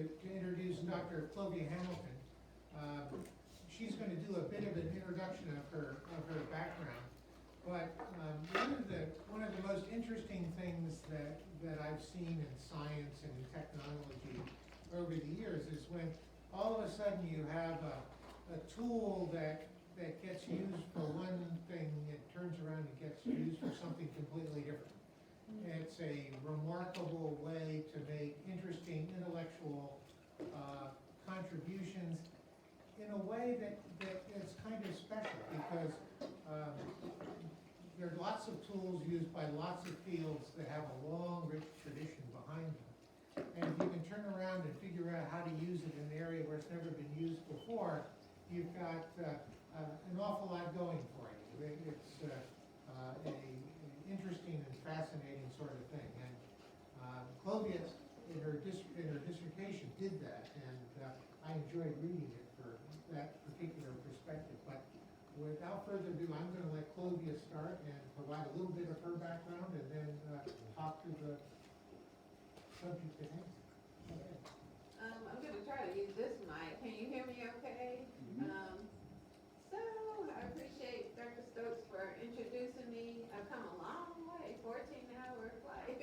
to introduce Dr. Clovia Hamilton. She's going to do a bit of an introduction of her background. But one of the most interesting things that I've seen in science and in technology over the years is when all of a sudden you have a tool that gets used for one thing, it turns around and gets used for something completely different. It's a remarkable way to make interesting intellectual contributions in a way that is kind of special, because there are lots of tools used by lots of fields that have a long, rich tradition behind them. And if you can turn around and figure out how to use it in an area where it's never been used before, you've got an awful lot going for you. It's an interesting and fascinating sort of thing. And Clovia, in her dissertation, did that, and I enjoyed reading it for that particular perspective. But without further ado, I'm going to let Clovia start and provide a little bit of her background, and then talk to the subject at hand. Okay. I'm going to try to use this mic. Can you hear me okay? Mm-hmm. So I appreciate Dr. Stokes for introducing me. I've come a long way, 14-hour flight.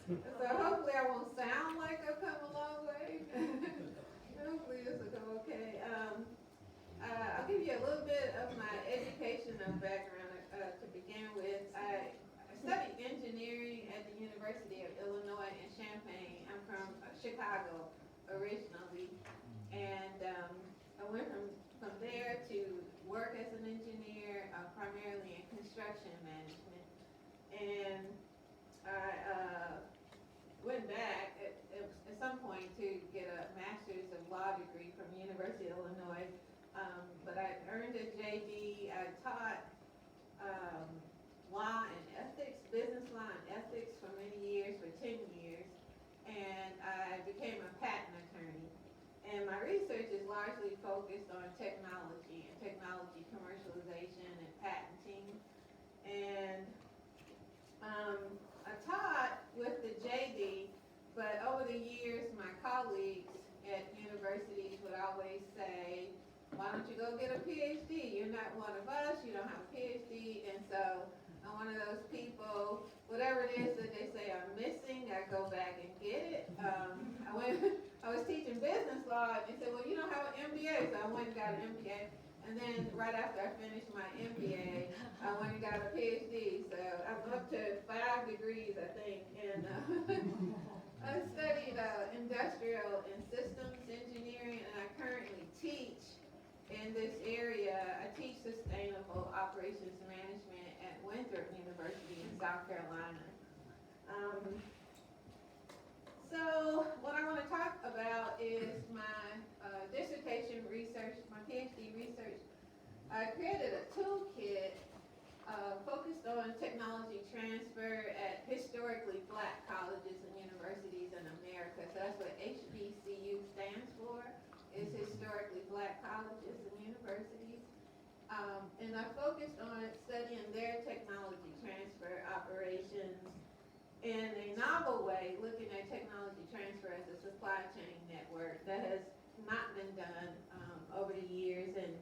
So hopefully I won't sound like I've come a long way. Hopefully this will go okay. I'll give you a little bit of my educational background to begin with. I studied engineering at the University of Illinois in Champaign. I'm from Chicago originally, and I went from there to work as an engineer, primarily in construction management. And I went back at some point to get a master's of law degree from the University of Illinois. But I earned a JD. I taught law and ethics, business law and ethics for many years, for 10 years. And I became a patent attorney. And my research is largely focused on technology and technology commercialization and patenting. And I taught with the JD, but over the years, my colleagues at universities would always say, why don't you go get a PhD? You're not one of us, you don't have a PhD. And so I'm one of those people, whatever it is that they say I'm missing, I go back and get it. I was teaching business law, and they said, well, you don't have an MBA, so I went and got an MBA. And then right after I finished my MBA, I went and got a PhD. So I'm up to 5 degrees, I think. And I studied industrial and systems engineering, and I currently teach in this area. I teach sustainable operations management at Winthrop University in South Carolina. So what I want to talk about is my dissertation research, my PhD research. I created a toolkit focused on technology transfer at historically black colleges and universities in America. So that's what HBCU stands for, is historically black colleges and universities. And I focused on studying their technology transfer operations in a novel way, looking at technology transfer as a supply chain network that has not been done over the years. And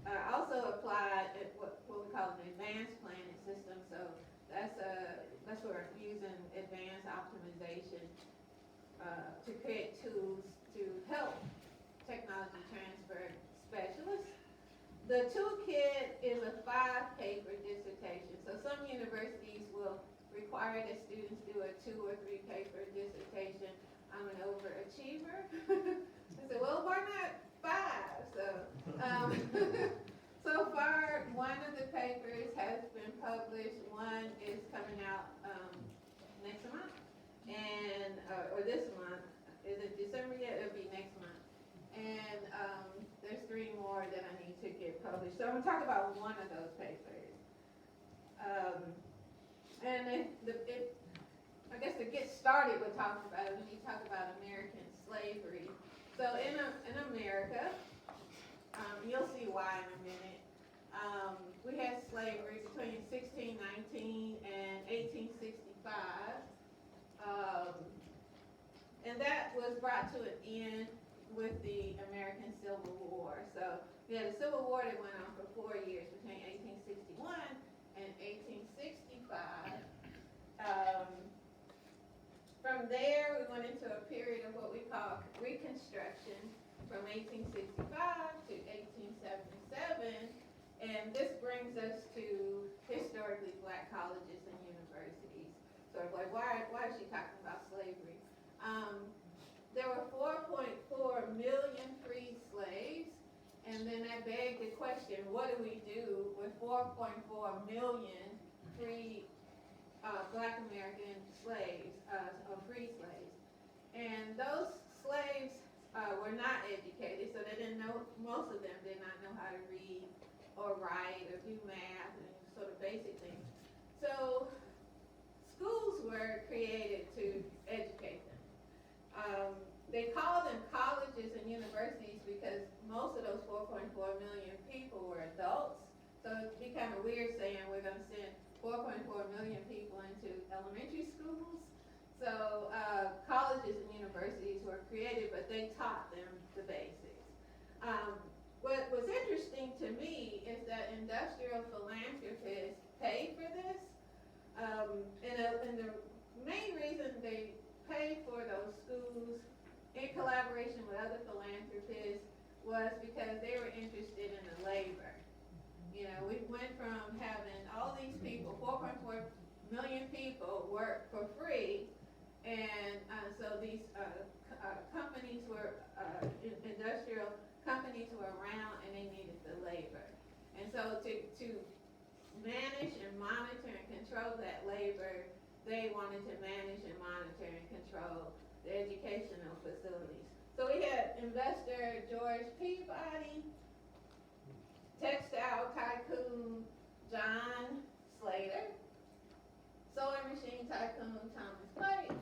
I also applied what we call an advanced planning system. So that's where I'm using advanced optimization to create tools to help technology transfer specialists. The toolkit is a 5-paper dissertation. So some universities will require that students do a 2 or 3 paper dissertation. I'm an overachiever. I said, well, why not 5? So far, one of the papers has been published. One is coming out next month, and or this month. Is it December yet? It'll be next month. And there's 3 more that I need to get published. So I'm going to talk about one of those papers. I guess to get started with talking about it, we need to talk about American slavery. So in America, you'll see why in a minute, we had slavery between 1619 and 1865. And that was brought to an end with the American Civil War. So we had a Civil War that went on for 4 years between 1861 and 1865. From there, we went into a period of what we call Reconstruction from 1865 to 1877. And this brings us to historically black colleges and universities. So like, why is she talking about slavery? There were 4.4 million freed slaves, and then that begged the question, what do we do with 4.4 million free black American slaves, or free slaves? And those slaves were not educated, so they didn't know, most of them did not know how to read or write or do math and sort of basic things. So schools were created to educate them. They call them colleges and universities because most of those 4.4 million people were adults. So it'd be kind of weird saying we're going to send 4.4 million people into elementary schools. So colleges and universities were created, but they taught them the basics. What was interesting to me is that industrial philanthropists paid for this. And the main reason they paid for those schools in collaboration with other philanthropists was because they were interested in the labor. You know, we went from having all these people, 4.4 million people, work for free, and so these companies were, industrial companies were around and they needed the labor. And so to manage and monitor and control that labor, they wanted to manage and monitor and control the educational facilities. So we had investor George Peabody, textile tycoon John Slater, sewing machine tycoon Thomas White,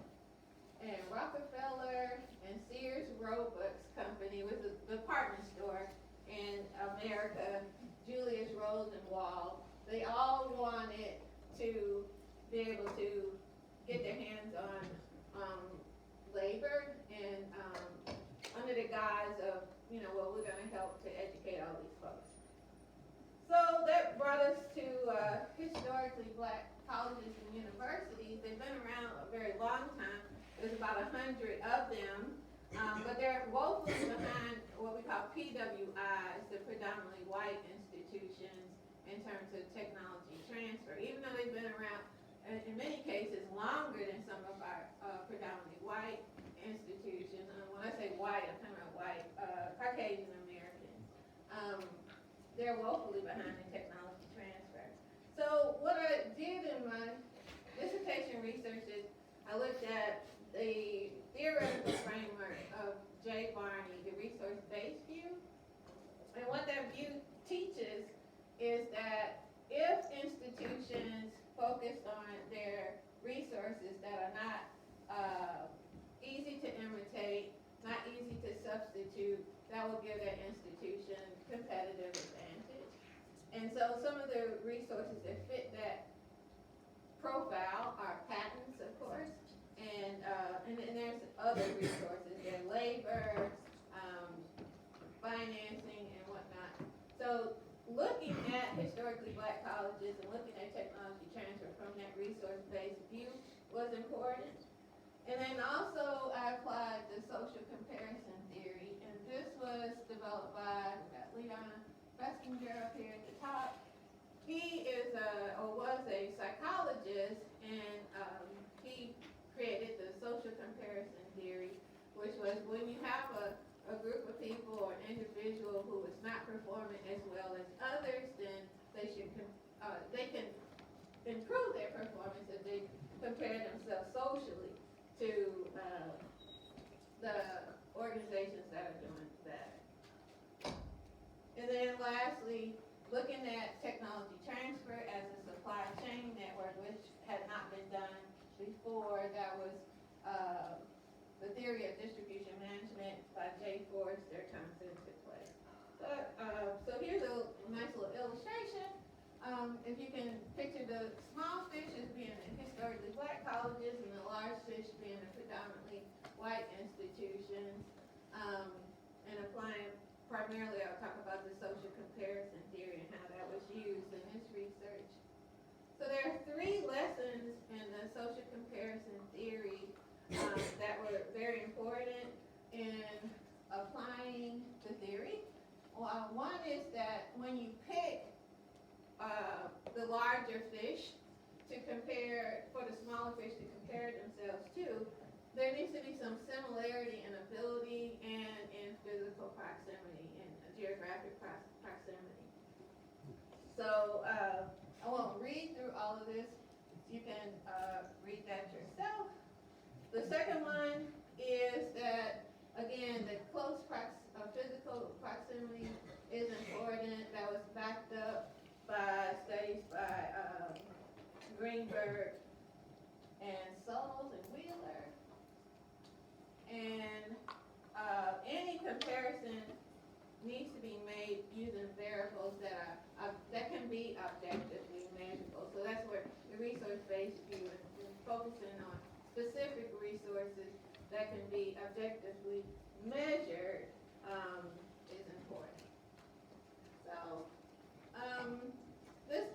and Rockefeller and Sears Roebuck's company was a department store in America, Julius Rosenwald. They all wanted to be able to get their hands on labor and under the guise of, you know, well, we're going to help to educate all these folks. So that brought us to historically black colleges and universities. They've been around a very long time. There's about 100 of them, but they're woefully behind what we call PWIs, the predominantly white institutions, in terms of technology transfer. Even though they've been around, in many cases, longer than some of our predominantly white institutions. When I say white, I'm talking about white, Caucasian Americans. They're woefully behind in technology transfer. So what I did in my dissertation research is I looked at the theoretical framework of J. Barney, the resource-based view. And what that view teaches is that if institutions focused on their resources that are not easy to imitate, not easy to substitute, that will give that institution competitive advantage. And so some of the resources that fit that profile are patents, of course, and there's other resources, there's labor, financing, and whatnot. So looking at historically black colleges and looking at technology transfer from that resource-based view was important. And then also I applied the social comparison theory, and this was developed by Leon Festinger up here at the top. He is was a psychologist, and he created the social comparison theory, which was when you have a group of people or individual who is not performing as well as others, then they can improve their performance if they compare themselves socially to the organizations that are doing better. And then lastly, looking at technology transfer as a supply chain network, which had not been done before. That was the theory of distribution management by J. Forrester comes into play. So here's a nice little illustration. If you can picture the small fish as being in historically black colleges and the large fish being in predominantly white institutions. applying primarily, I'll talk about the social comparison theory and how that was used in this research. So there are 3 lessons in the social comparison theory that were very important in applying the theory. One is that when you pick the larger fish to compare, for the smaller fish to compare themselves to, there needs to be some similarity in ability and in physical proximity and geographic proximity. So I won't read through all of this. You can read that yourself. The second one is that, again, the close physical proximity is important. That was backed up by studies by Greenberg and Souls and Wheeler. And any comparison needs to be made using variables that can be objectively measurable. So that's where the resource-based view is focusing on specific resources that can be objectively measured is important. So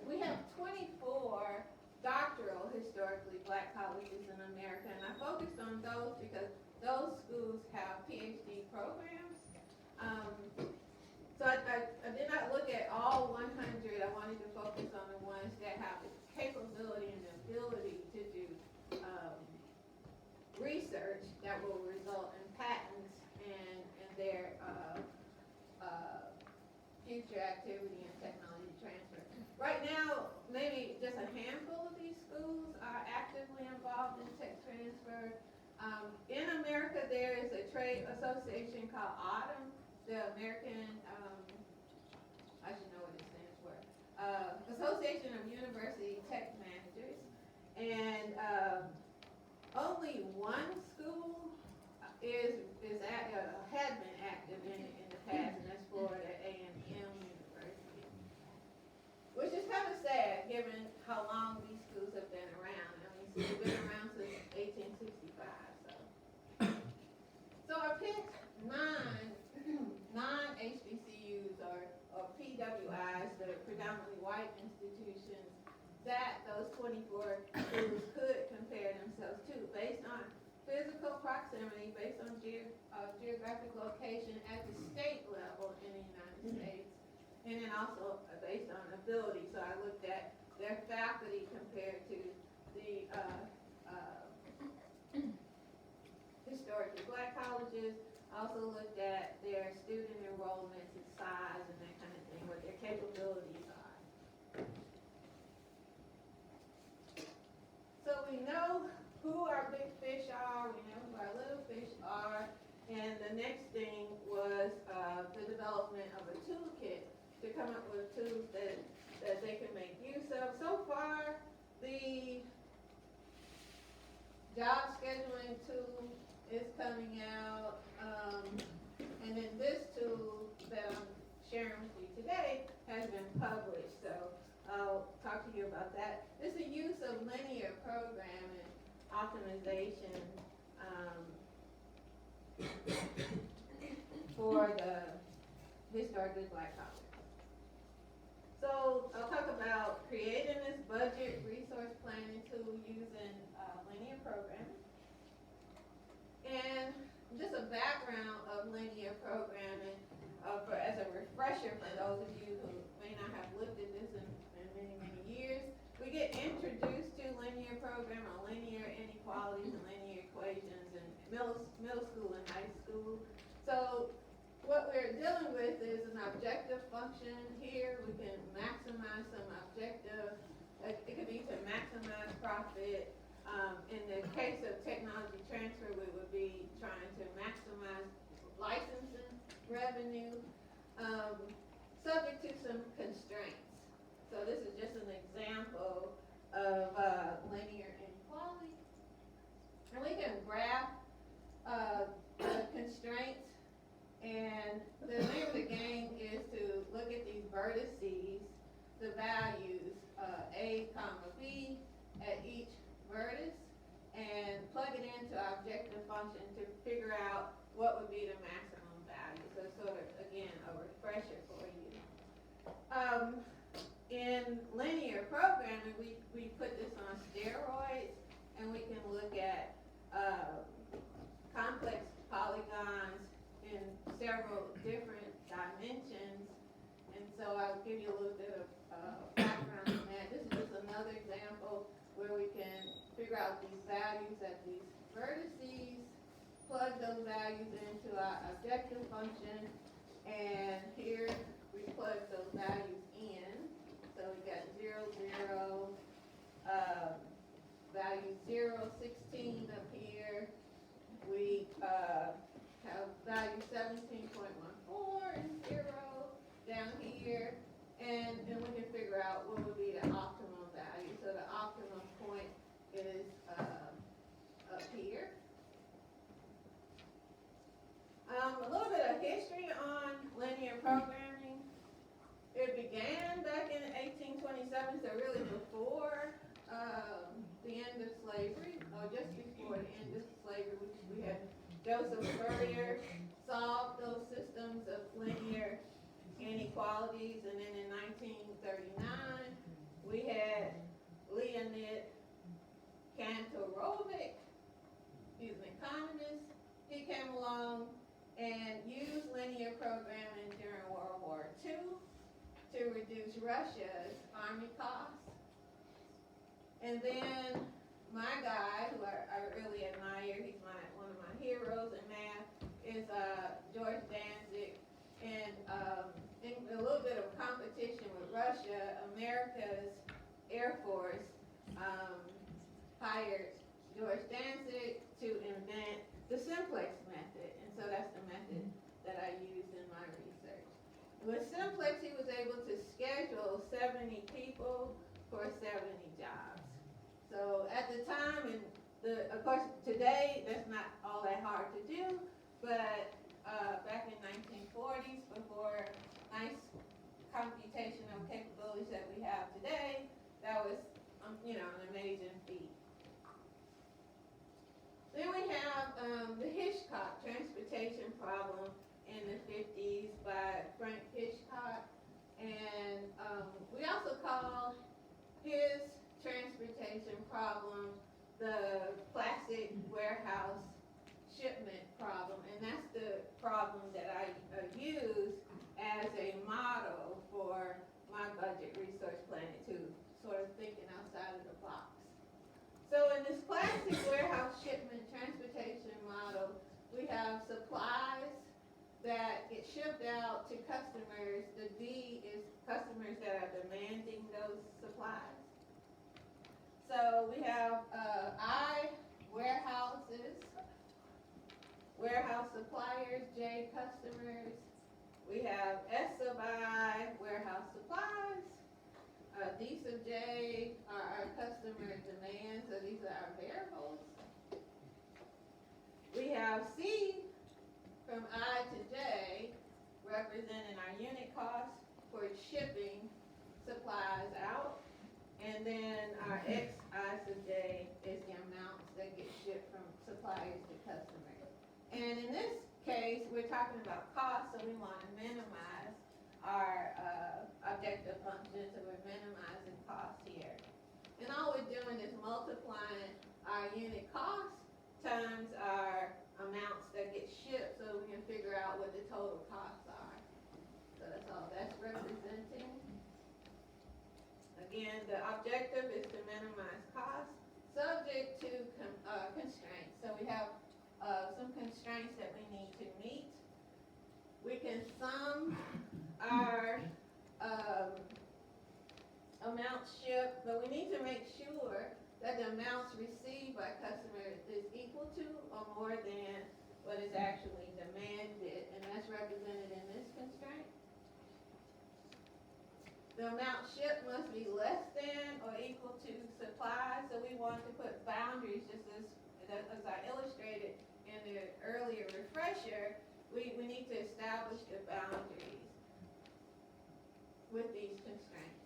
we have 24 doctoral historically black colleges in America, and I focused on those because those schools have PhD programs. So I did not look at all 100. I wanted to focus on the ones that have the capability and the ability to do research that will result in patents and their future activity and technology transfer. Right now, maybe just a handful of these schools are actively involved in tech transfer. In America, there is a trade association called AUTUM, the American, I should know what it stands for, Association of University Tech Managers, and only one school had been active in the past, and that's Florida A&M University, which is kind of sad given how long these schools have been around. I mean, they've been around since 1865. So I picked 9 non-HBCUs or PWIs, the predominantly white institutions, that those 24 schools could compare themselves to based on physical proximity, based on geographic location at the state level in the United States, and then also based on ability. So I looked at their faculty compared to the historically black colleges. Also looked at their student enrollments and size and that kind of thing, what their capabilities are. So we know who our big fish are, we know who our little fish are, and the next thing was the development of a toolkit to come up with tools that they can make use of. So far, the job scheduling tool is coming out, and then this tool that I'm sharing with you today has been published, so I'll talk to you about that. This is the use of linear programming optimization for the historically black colleges. So I'll talk about creating this budget resource planning tool using linear programming. And just a background of linear programming as a refresher for those of you who may not have looked at this in many, many years. We get introduced to linear programming or linear inequalities and linear equations in middle school and high school. So what we're dealing with is an objective function here. We can maximize some objective. It could be to maximize profit. In the case of technology transfer, we would be trying to maximize licensing revenue, subject to some constraints. So this is just an example of linear inequality. And we can graph the constraints, and the name of the game is to look at these vertices, the values A, comma, B at each vertex, and plug it into our objective function to figure out what would be the maximum value. So it's sort of refresher for you. In linear programming, we put this on steroids, and we can look at complex polygons in several different dimensions. And so I'll give you a little bit of background on that. This is just another example where we can figure out these values at these vertices, plug those values into our objective function, and here we plug those values in. So we got 0, 0, value 0, 16 up here. We have value 17.14 and 0 down here, and then we can figure out what would be the optimum value. So the optimum point is up here. A little bit of history on linear programming. It began back in 1827, so really before the end of slavery, or just before the end of slavery. We had Joseph Fourier solved those systems of linear inequalities, and then in 1939 we had Leonid Kantorovich, he's an economist. He came along and used linear programming during World War II to reduce Russia's army costs. And then my guy, who I really admire, he's one of my heroes in math, is George Danzig. And in a little bit of competition with Russia, America's Air Force hired George Danzig to invent the simplex method. And so that's the method that I used in my research. With simplex, he was able to schedule 70 people for 70 jobs. So at the time, and of course today, that's not all that hard to do, but back in 1940s, before nice computational capabilities that we have today, that was an amazing feat. Then we have the Hitchcock transportation problem in the 50s by Frank Hitchcock, and we also call his transportation problem the classic warehouse shipment problem, and that's the problem that I use as a model for my budget resource planning too, sort of thinking outside of the box. So in this classic warehouse shipment transportation model, we have supplies that get shipped out to customers. The D is customers that are demanding those supplies. So we have I, warehouses, warehouse suppliers, J, customers. We have S sub I, warehouse supplies. D sub J are our customer demands, so these are our variables. We have C from I to J, representing our unit costs for shipping supplies out. And then our X, I sub J, is the amounts that get shipped from suppliers to customers. And in this case, we're talking about cost, so we want to minimize our objective function, so we're minimizing cost here. And all we're doing is multiplying our unit cost times our amounts that get shipped, so we can figure out what the total costs are. So that's all that's representing. Again, the objective is to minimize costs, subject to constraints. So we have some constraints that we need to meet. We can sum our amounts shipped, but we need to make sure that the amounts received by customers is equal to or more than what is actually demanded, and that's represented in this constraint. The amount shipped must be less than or equal to supply, so we want to put boundaries, just as I illustrated in the earlier refresher. We need to establish the boundaries with these constraints.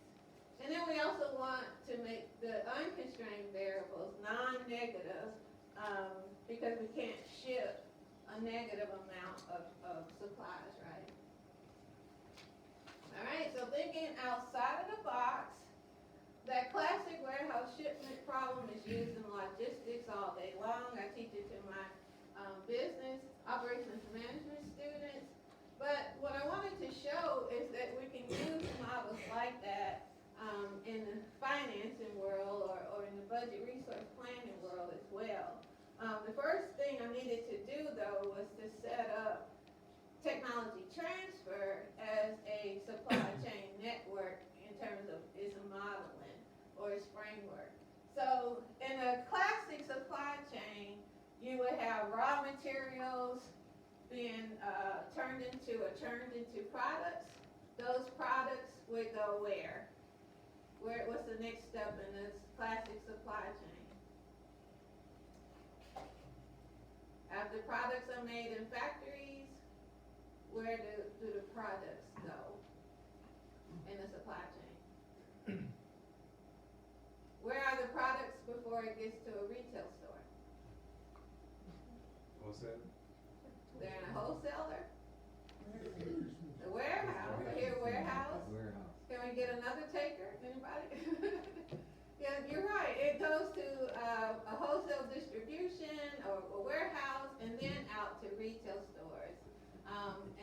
And then we also want to make the unconstrained variables non-negative, because we can't ship a negative amount of supplies, right? right? So thinking outside of the box, that classic warehouse shipment problem is used in logistics all day long. I teach it to my business operations management students. But what I wanted to show is that we can use models like that in the financing world or in the budget resource planning world as well. The first thing I needed to do, though, was to set up technology transfer as a supply chain network in terms of its modeling or its framework. So in a classic supply chain, you would have raw materials being turned into products. Those products would go where? What's the next step in this classic supply chain? After products are made in factories, where do the products go in the supply chain? Where are the products before it gets to a retail store? Wholesale? They're in a wholesaler? The warehouse, I hear warehouse. Warehouse. Can we get another taker? Anybody? Yeah, you're right. It goes to a wholesale distribution or a warehouse and then out to retail stores.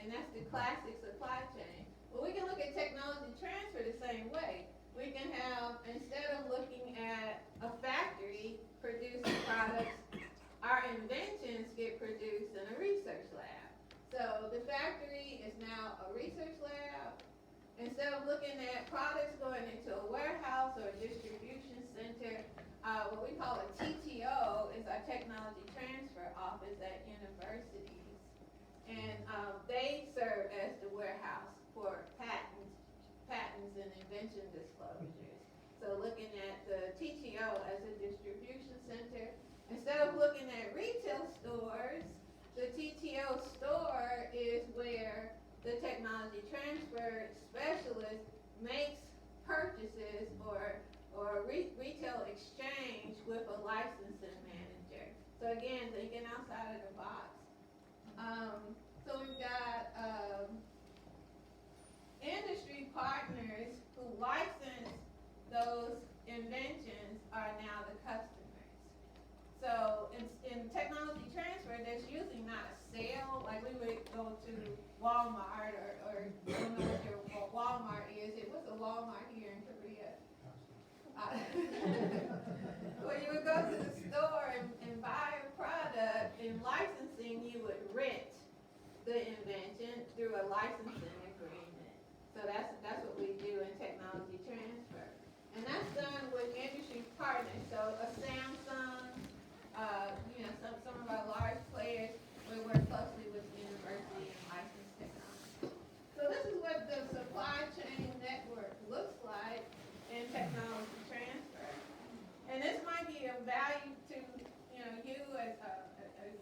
And that's the classic supply chain. Well, we can look at technology transfer the same way. We can have, instead of looking at a factory producing products, our inventions get produced in a research lab. So the factory is now a research lab. Instead of looking at products going into a warehouse or a distribution center, what we call a TTO is our technology transfer office at universities. And they serve as the warehouse for patents and invention disclosures. So looking at the TTO as a distribution center, instead of looking at retail stores, the TTO store is where the technology transfer specialist makes purchases or retail exchange with a licensing manager. So again, thinking outside of the box. So we've got industry partners who license those inventions are now the customers. So in technology transfer, there's usually not a sale, like we would go to Walmart or I don't know what Walmart is. What's a Walmart here in Korea? Well, you would go to the store and buy a product. In licensing, you would rent the invention through a licensing agreement. So that's what we do in technology transfer. And that's done with industry partners. So a Samsung, some of our large players, we work closely with the university and license technology. So this is what the supply chain network looks like in technology transfer. And this might be of value to you as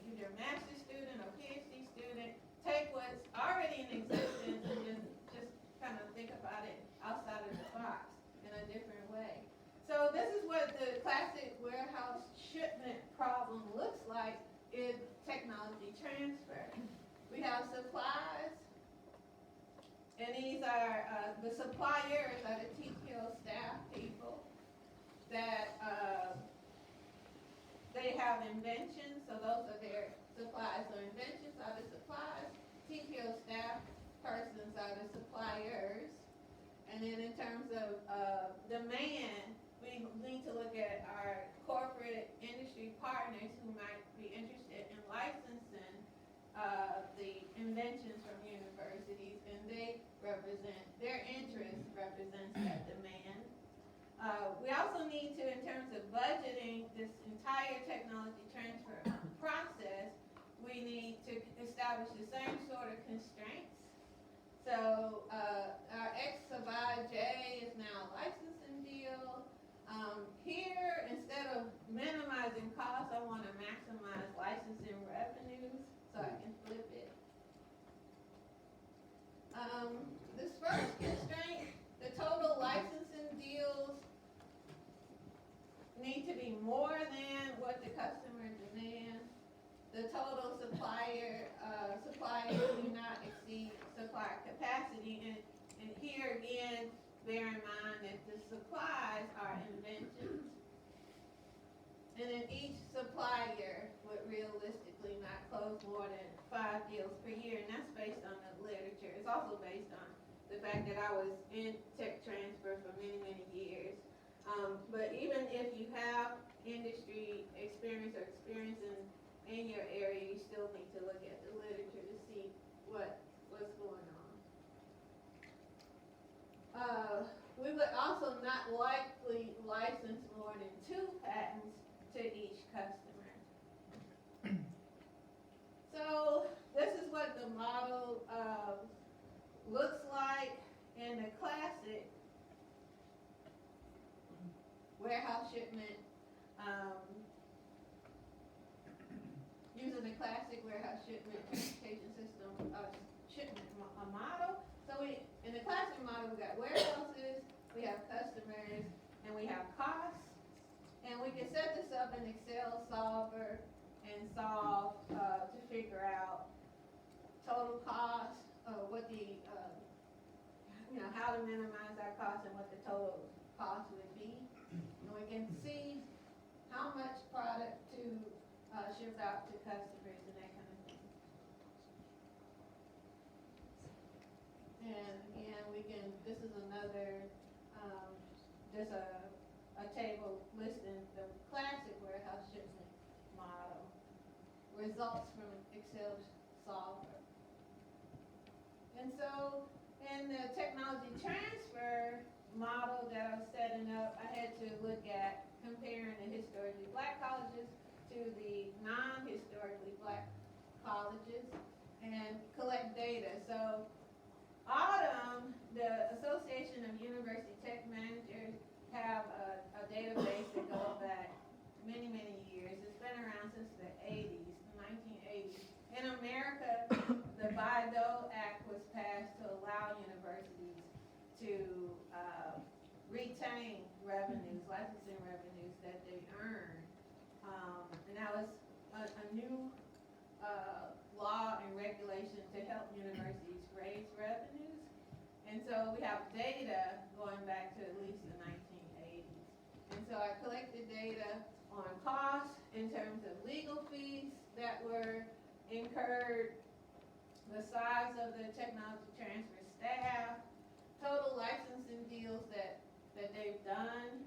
either a master's student or PhD student. Take what's already in existence and just kind of think about it outside of the box in a different way. So this is what the classic warehouse shipment problem looks like in technology transfer. We have supplies, and these are the suppliers are the TTO staff people that they have inventions, so those are their supplies. So inventions are the supplies, TTO staff persons are the suppliers, and then in terms of demand, we need to look at our corporate industry partners who might be interested in licensing the inventions from universities, and their interest represents that demand. We also need to, in terms of budgeting this entire technology transfer process, we need to establish the same sort of constraints. So our X sub I(j) is now a licensing deal. Here, instead of minimizing costs, I want to maximize licensing revenues, so I can flip it. This first constraint, the total licensing deals need to be more than what the customer demands. The total suppliers do not exceed supplier capacity, and here here again, bear in mind that the supplies are inventions. And then each supplier would realistically not close more than 5 deals per year, and that's based on the literature. It's also based on the fact that I was in tech transfer for many, many years. But even if you have industry experience or experience in your area, you still need to look at the literature to see what's going on. We would also not likely license more than 2 patents to each customer. So this is what the model looks like in the classic warehouse shipment, using the classic warehouse shipment transportation system shipment model. So in the classic model, we got warehouses, we have customers, and we have costs. And we can set this up in Excel solver and solve to figure out total cost, what the, how to minimize our cost and what the total cost would be. And we can see how much product to ship out to customers and that kind of thing. And again, this is another, just a table listing the classic warehouse shipment model, results from Excel solver. And so in the technology transfer model that I was setting up, I had to look at comparing the historically black colleges to the non-historically black colleges and collect data. So Autumn, the Association of University Tech Managers, have a database that goes back many, many years. It's been around since the 80s, the 1980s. In America, the Bayh-Dole Act was passed to allow universities to retain revenues, licensing revenues that they earn. And that was a new law and regulation to help universities raise revenues. And so we have data going back to at least the 1980s. And so I collected data on costs in terms of legal fees that were incurred, the size of the technology transfer staff, total licensing deals that they've done.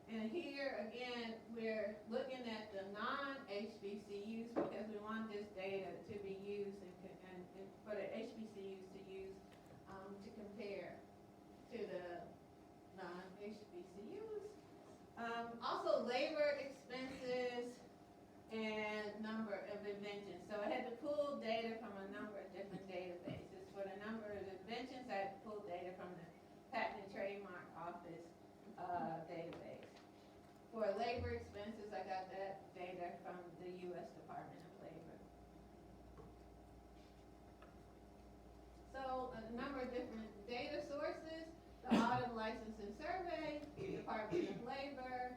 And here, again, we're looking at the non-HBCUs because we want this data to be used and for the HBCUs to use to compare to the non-HBCUs. Also labor expenses and number of inventions. So I had to pull data from a number of different databases. For the number of inventions, I had to pull data from the Patent and Trademark Office database. For labor expenses, I got that data from the U.S. Department of Labor. So a number of different data sources, the Autumn Licensing Survey, the Department of Labor,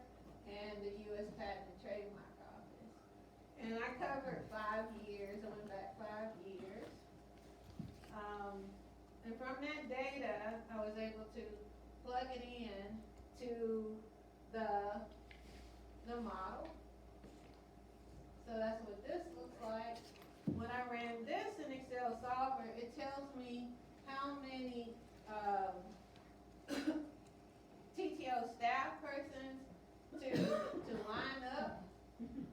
and the U.S. Patent and Trademark Office. And I covered 5 years, I went back 5 years. And from that data, I was able to plug it in to the model. So that's what this looks like. When I ran this in Excel solver, it tells me how many TTO staff persons to line up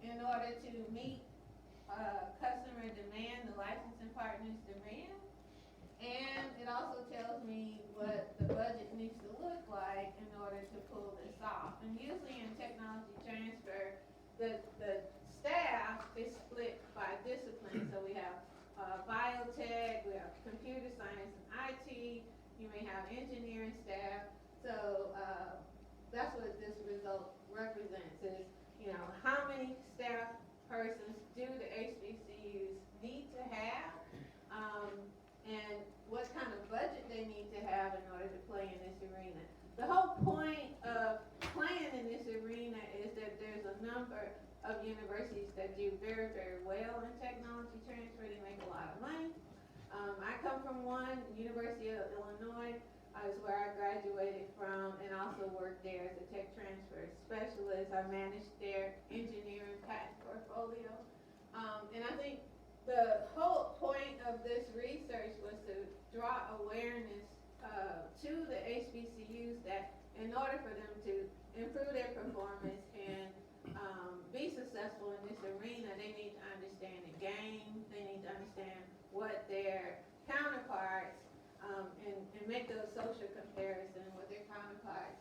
in order to meet customer demand, the licensing partner's demand. And it also tells me what the budget needs to look like in order to pull this off. And usually in technology transfer, the staff is split by discipline. So we have biotech, we have computer science and IT, you may have engineering staff. So that's what this result represents is, how many staff persons do the HBCUs need to have, and what kind of budget they need to have in order to play in this arena. The whole point of playing in this arena is that there's a number of universities that do very, very well in technology transfer. They make a lot of money. I come from one, University of Illinois. is where I graduated from, and also worked there as a tech transfer specialist. I managed their engineering patent portfolio. And I think the whole point of this research was to draw awareness to the HBCUs that in order for them to improve their performance and be successful in this arena, they need to understand the game, they need to understand what their counterparts, and make those social comparison what their counterparts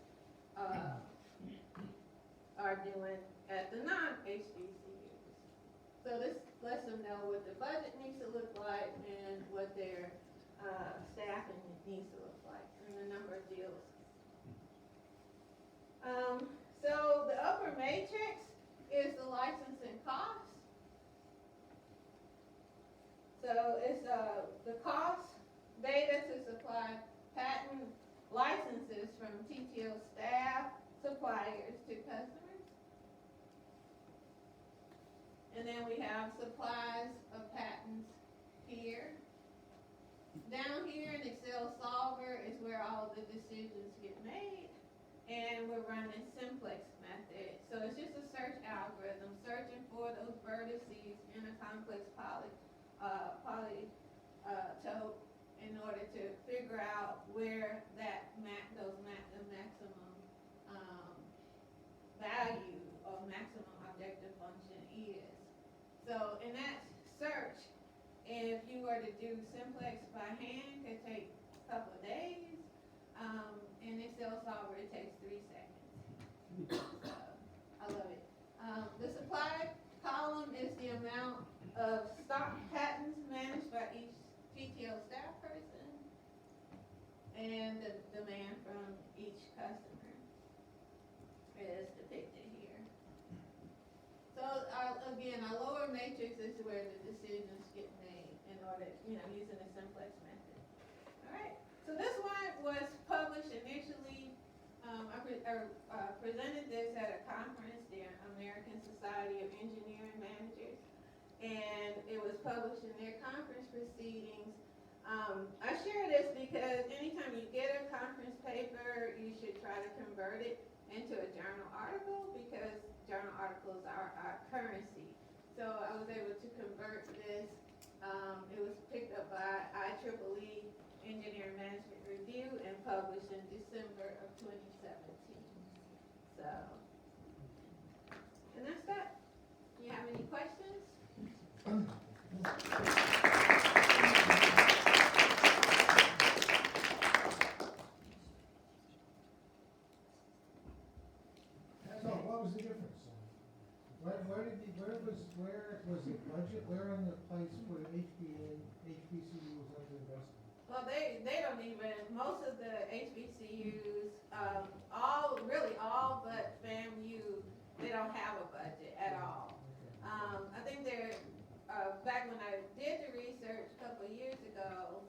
are doing at the non-HBCUs. So this lets them know what the budget needs to look like and what their staffing needs to look like and the number of deals. So the upper matrix is the licensing cost. So it's the cost data to supply patent licenses from TTO staff, suppliers to customers. And then we have supplies of patents here. Down here in Excel Solver is where all the decisions get made. And we're running simplex method. So it's just a search algorithm, searching for those vertices in a complex polytope in order to figure out where that the maximum value or maximum objective function is. So in that search, if you were to do simplex by hand, it could take a couple of days. In Excel Solver, it takes 3 seconds. So, I love it. The supply column is the amount of stock patents managed by each PTO staff person, and the demand from each customer is depicted here. So again, our lower matrix is where the decisions get made in order, using the simplex method. All right. So this one was published initially. I presented this at a conference, the American Society of Engineering Managers, and it was published in their conference proceedings. I share this because anytime you get a conference paper, you should try to convert it into a journal article because journal articles are our currency. So I was able to convert this. It was picked up by IEEE Engineering Management Review and published in December of 2017. So, and that's that. Do you have any questions? So what was the difference? Where was the budget? Where on the place where HBCU was underinvested? Well, they don't even, most of the HBCUs, all but FAMU, they don't have a budget at all. I think they're, back when I did the research a couple of years ago,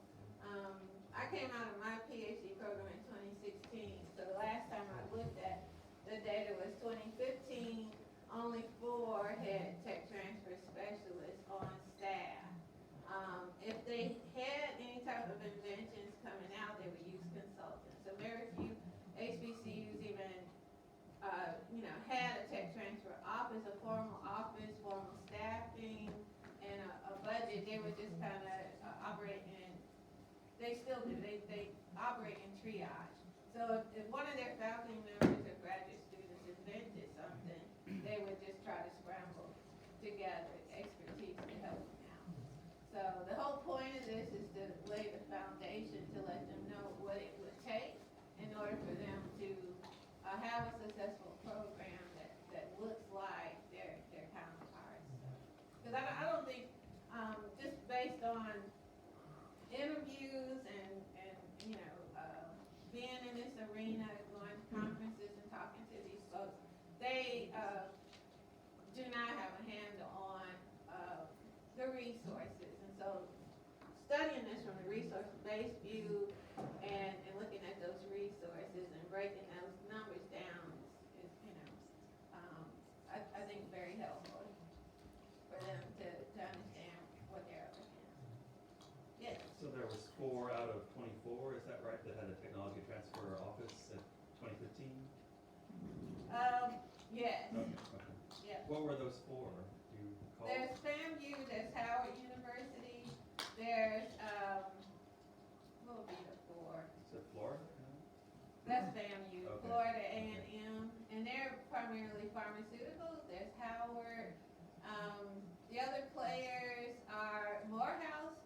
I came out of my PhD program in 2016, so the last time I looked at the data was 2015, only 4 had tech transfer specialists on staff. If they had any type of inventions coming out, they would use consultants. So very few HBCUs even, had a tech transfer office, a formal office, formal staffing, and a budget. They would just kind of operate in, they still do, they operate in triage. So if one of their faculty members or graduate students invented something, they would just try to scramble together expertise to help them out. So the whole point of this is to lay the foundation to let them know what it would take in order for them to have a successful program that looks like their counterparts. Because I don't think, just based on interviews and being in this arena, going to conferences and talking to these folks, they do not have a handle on the resources. And so studying this from a resource-based view and looking at those resources and breaking those numbers down is I think very helpful for them to understand what they're up against. Yes? So there was 4 4 out of 24, is that right, that had a technology transfer office at 2015? Yes, Okay, okay. yeah. What were those for? Do you recall? There's FAMU, there's Howard University, there's, what would be the four? Is it Florida? That's FAMU, Okay. Florida A&M, and they're primarily pharmaceuticals. There's Howard. The other players are Morehouse.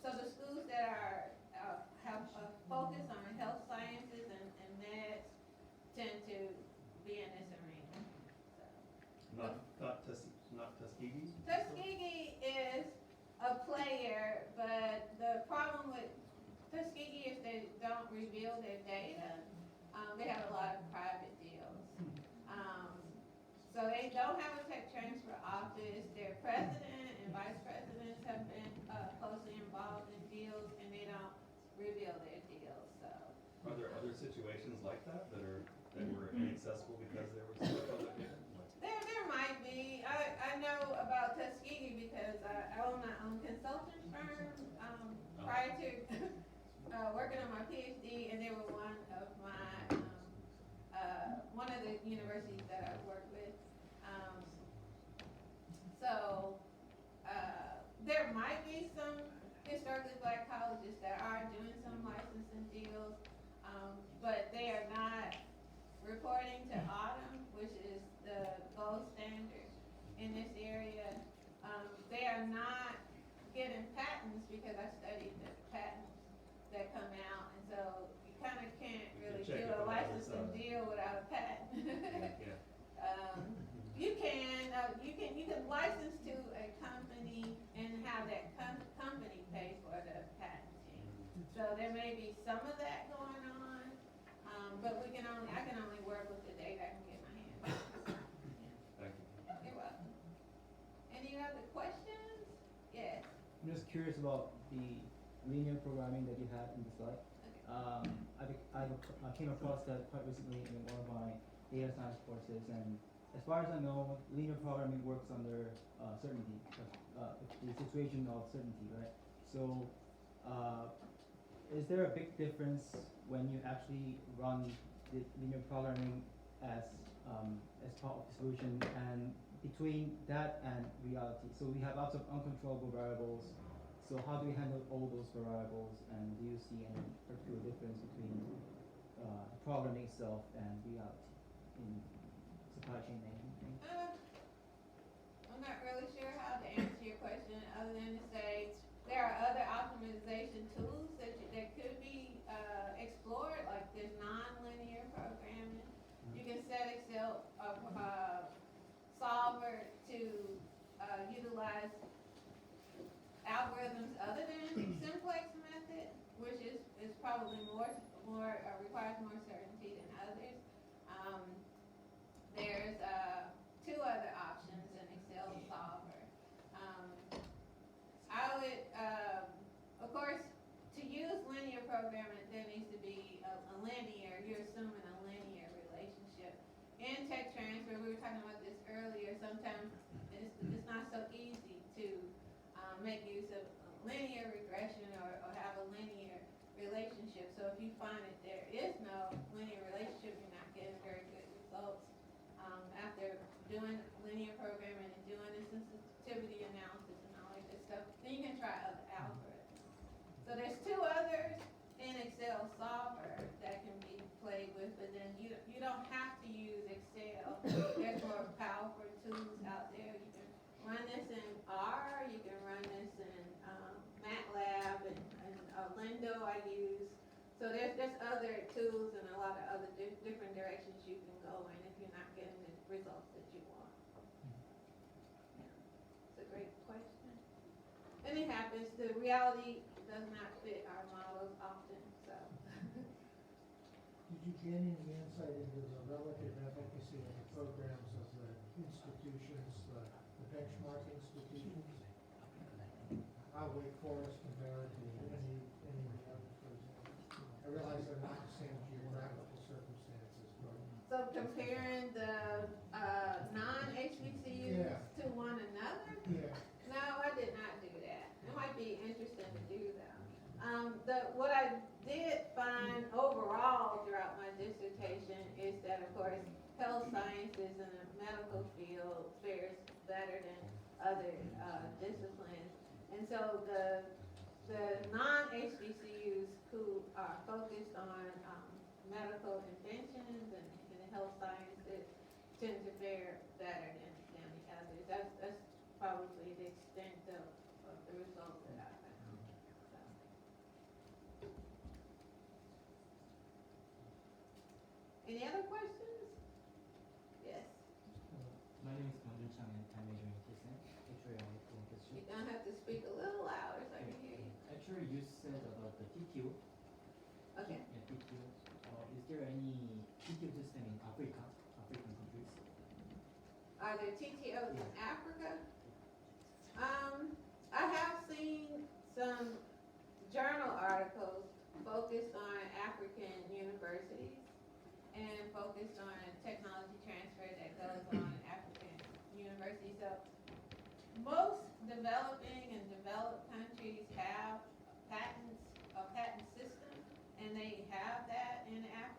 So the schools that are have a focus on health sciences and meds tend to be in this arena. So. Not Tuskegee? Tuskegee is a player, but the problem with Tuskegee is they don't reveal their data. They have a lot of private deals. So they don't have a tech transfer office. Their president and vice presidents have been closely involved in deals, and they don't reveal their deals. So Are there other situations like that that were inaccessible because there was no public data? there might be. I know about Tuskegee because I own my own consulting firm prior to working on my PhD, and they were one of my one of the universities that I worked with. So there might be some historically black colleges that are doing some licensing deals, but they are not reporting to Autumn, which is the gold standard in this area. They are not getting patents because I studied the patents that come out, and so you kind of can't really do a licensing deal without a patent. Yeah. You can license to a company and have that company pay for the patenting. So there may be some of that going on, but I can only work with the data I can get my hands on. Thank you. You're welcome. Any other questions? Yes. I'm just curious about the linear programming that you had in the slide. I came across that quite recently in one of my data science courses, and as far as I know, linear programming works under certainty, the situation of certainty, right? So, is there a big difference when you actually run the linear programming as part of the solution, and between that and reality? So we have lots of uncontrollable variables. So how do we handle all those variables, and do you see any particular difference between programming itself and reality in supply chain management? I'm not really sure how to answer your question other than to say there are other optimization tools that could be explored, like there's non-linear programming. You can set Excel solver to utilize algorithms other than simplex method, which is probably more requires more certainty than others. There's two other options in Excel solver. I would, of course, to use linear programming, there needs to be a linear. You're assuming a linear relationship. In tech transfer, we were talking about this earlier. Sometimes it's not so easy to make use of linear regression or have a linear relationship. So if you find that there is no linear relationship, you're not getting very good results. After doing linear programming and doing the sensitivity analysis and all that good stuff, then you can try other algorithms. So there's two others in Excel solver that can be played with, but then you don't have to use Excel. There's more powerful tools out there. You can run this in R, you can run this in MATLAB and Lindo I use. So there's other tools and a lot of other different directions you can go in if you're not getting the results that you want. It's a great question. And it happens, the reality does not fit our models often, so. Did you gain any insight into the relative efficacy of the programs of the institutions, the benchmark institutions? How Wake Forest compared to any of the others, for example? I realize they're not the same geographical circumstances, but. So comparing the non-HBCUs to one another? Yeah. No, I did not do that. It might be interesting to do though. What I did find overall throughout my dissertation is that, of course, health sciences and the medical field fares better than other disciplines. And so the non-HBCUs who are focused on medical inventions and the health sciences tend to fare better than the others. That's probably the extent of the results that I found. So. Any other questions? Yes. My name is Winthrop Chang and I'm majoring in TSM. Actually, I think it's You're gonna have to speak a little louder so I can hear you. Actually, you said about the TQ. Okay. Yeah, TQ. Is there any TQ system in African countries? Are there TTOs in Africa? I have seen some journal articles focused on African universities and focused on technology transfer that goes on in African universities. So most developing and developed countries have patents, a patent system, and they have that in Africa.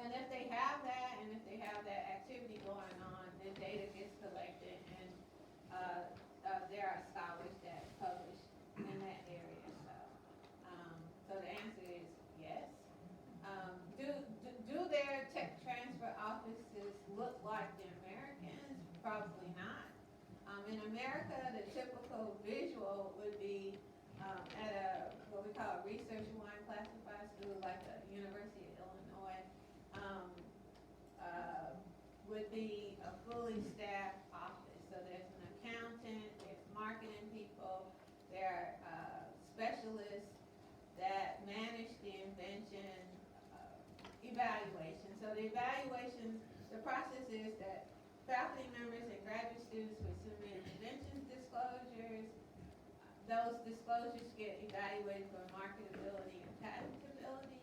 And if they have that, and if they have that activity going on, the data gets collected, and there are scholars that publish in that area. So the answer is yes. Do their tech transfer offices look like the Americans? Probably not. In America, the typical visual would be at what we call a research one classified school, like the University of Illinois, would be a fully staffed office. So there's an accountant, there's marketing people, there are specialists that manage the invention evaluation. So the evaluation, the process is that faculty members and graduate students would submit invention disclosures. Those disclosures get evaluated for marketability and patentability.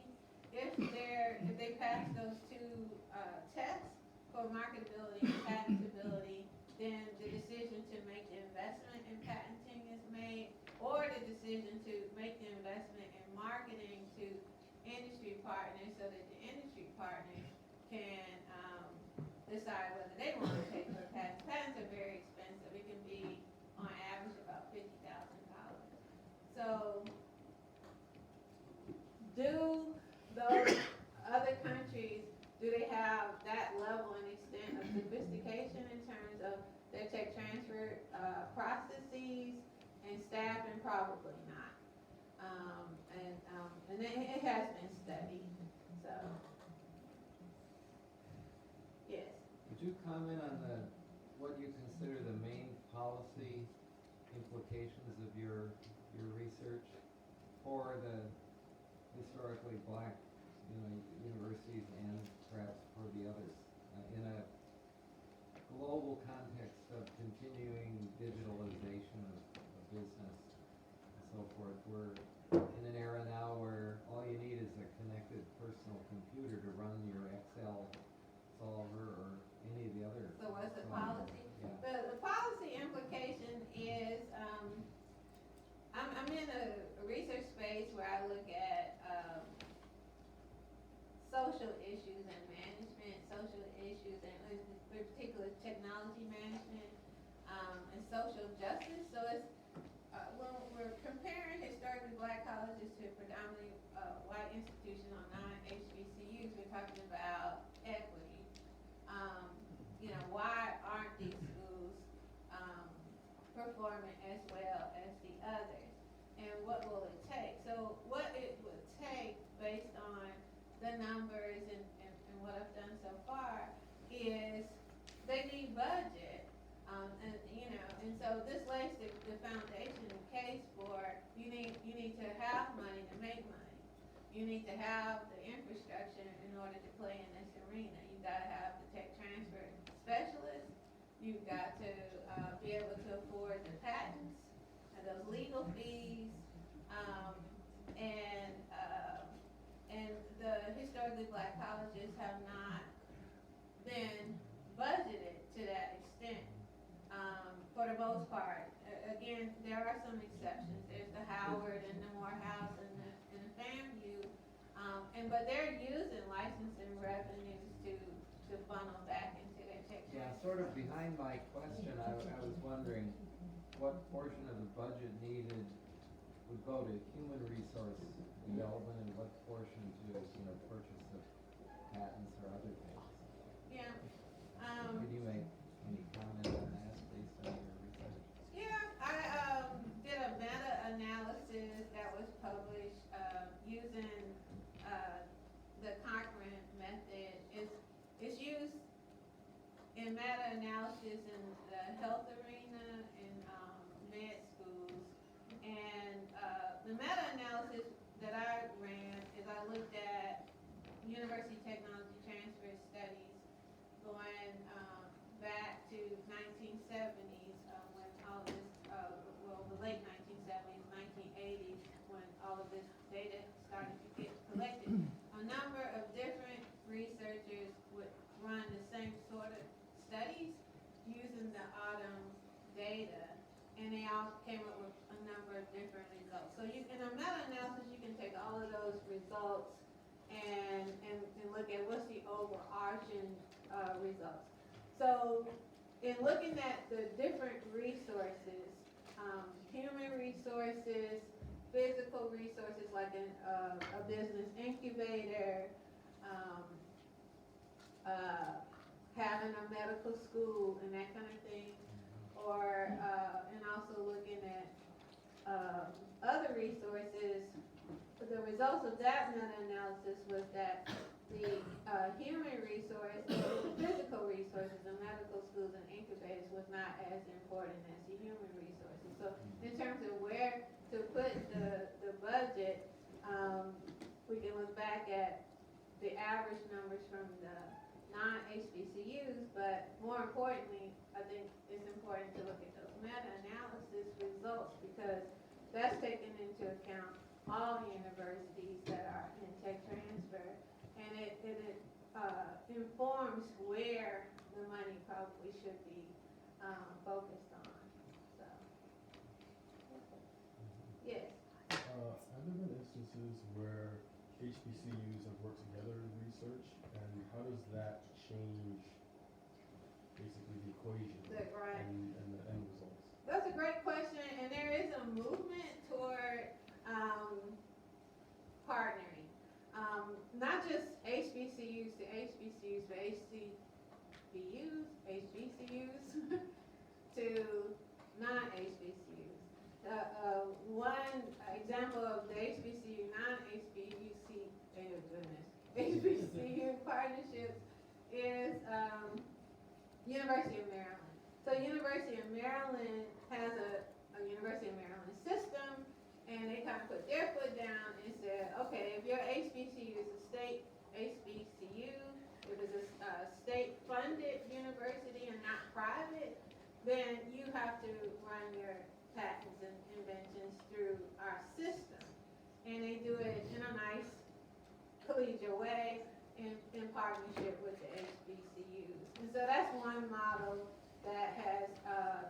If they pass those two tests for marketability and patentability, then the decision to make the investment in patenting is made, or the decision to make the investment in marketing to industry partners, so that the industry partners can decide whether they want to pay for patents. Patents are very expensive. It can be on average about $50,000. So do those other countries, do they have that level and extent of sophistication in terms of their tech transfer processes and staffing? Probably not. And it has been studied. So, yes. Would you comment on what you consider the main policy implications of your research for the historically black, universities and perhaps for the others in a global context of continuing digitalization of business and so forth? We're in an era now where all you need is a connected personal computer to run your Excel solver or any of the other. So what's the policy? Yeah. The policy implication is, I'm in a research space where I look at social issues and management, social issues and in particular technology management, and social justice. So it's, when we're comparing historically black colleges to predominantly white institutions on non-HBCUs, we're talking about equity. Why aren't these schools performing as well as the others? And what will it take? So what it would take based on the numbers and what I've done so far is they need budget. And so this lays the foundation and case for you need to have money to make money. You need to have the infrastructure in order to play in this arena. You've got to have the tech transfer specialists. You've got to be able to afford the patents and those legal fees, and the historically black colleges have not been budgeted to that extent for the most part. Again, and there are some exceptions. There's the Howard and the Morehouse and the FAMU, but they're using licensing revenues to funnel back into their tech Yeah, transfer. sort of behind my question, I was wondering what portion of the budget needed would go to human resource development and what portion to, purchase of patents or other things. Yeah, Could you make any comment on that based on your research? yeah, I did a meta-analysis that was published using the Cochrane method. It's used in meta-analysis in the health arena in med schools. And the meta-analysis that I ran is I looked at university technology transfer studies going back to 1970s when all this, the late 1970s, 1980s, when all of this data started to get collected. A number of different researchers would run the same sort of studies using the Autumn data, and they all came up with a number of different results. So in a meta-analysis, you can take all of those results and look at what's the overarching results. So in looking at the different resources, human resources, physical resources like a business incubator, having a medical school and that kind of thing, or and also looking at other resources. The results of that meta-analysis was that the human resources, the physical resources, the medical schools and incubators was not as important as the human resources. So in terms of where to put the budget, we can look back at the average numbers from the non-HBCUs, but more importantly, I think it's important to look at those meta-analysis results because that's taken into account all universities that are in tech transfer, and it informs where the money probably should be focused on. So, yes. Have there been instances where HBCUs have worked together in research, and how does that change basically the equation Right. and the end results? That's a great question, and there is a movement toward partnering. Not just HBCUs to HBCUs, but HBCUs to non-HBCUs. One example of the HBCU, HBCU partnerships is University of Maryland. So University of Maryland has a University of Maryland system, and they kind of put their foot down and said, okay, if your HBCU is a state HBCU, if it's a state-funded university and not private, then you have to run your patents and inventions through our system. And they do it in a nice, collegial way in partnership with the HBCUs. And so that's one model that has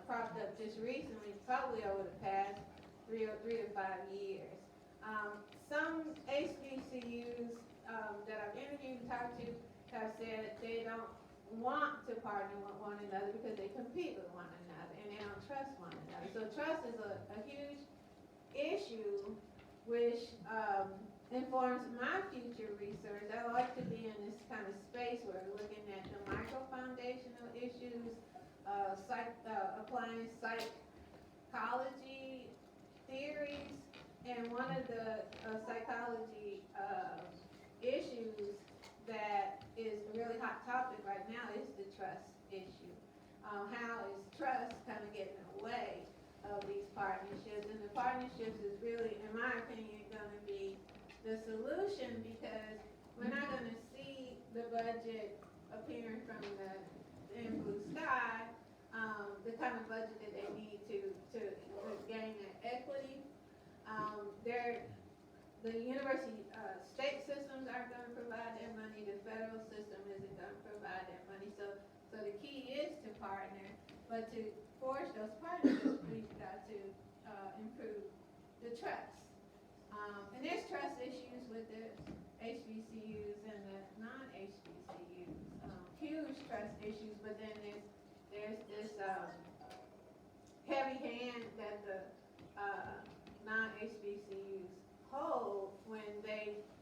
cropped up just recently, probably over the past 3 to 5 years. Some HBCUs that I've interviewed and talked to have said they don't want to partner with one another because they compete with one another and they don't trust one another. So trust is a huge issue which informs my future research. I like to be in this kind of space where we're looking at the micro-foundational issues, applying psychology theories, and one of the psychology issues that is a really hot topic right now is the trust issue. How is trust kind of getting in the way of these partnerships? And the partnerships is really, in my opinion, going to be the solution because we're not going to see the budget appearing from the blue sky, the kind of budget that they need to gain that equity. The university state systems aren't going to provide that money. The federal system isn't going to provide that money. So the key is to partner, but to forge those partnerships, we've got to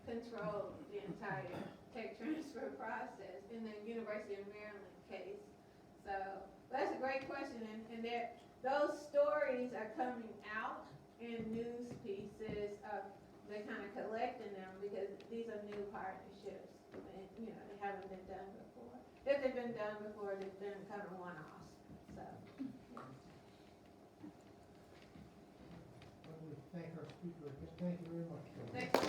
controlled the entire tech transfer process in the University of Maryland case. So that's a great question, and those stories are coming out in news pieces. They're kind of collecting them because these are new partnerships, and they haven't been done before. If they've been done before, they've been kind of one-offs. So. Well, we thank our speaker again. Thank you very much. Thanks.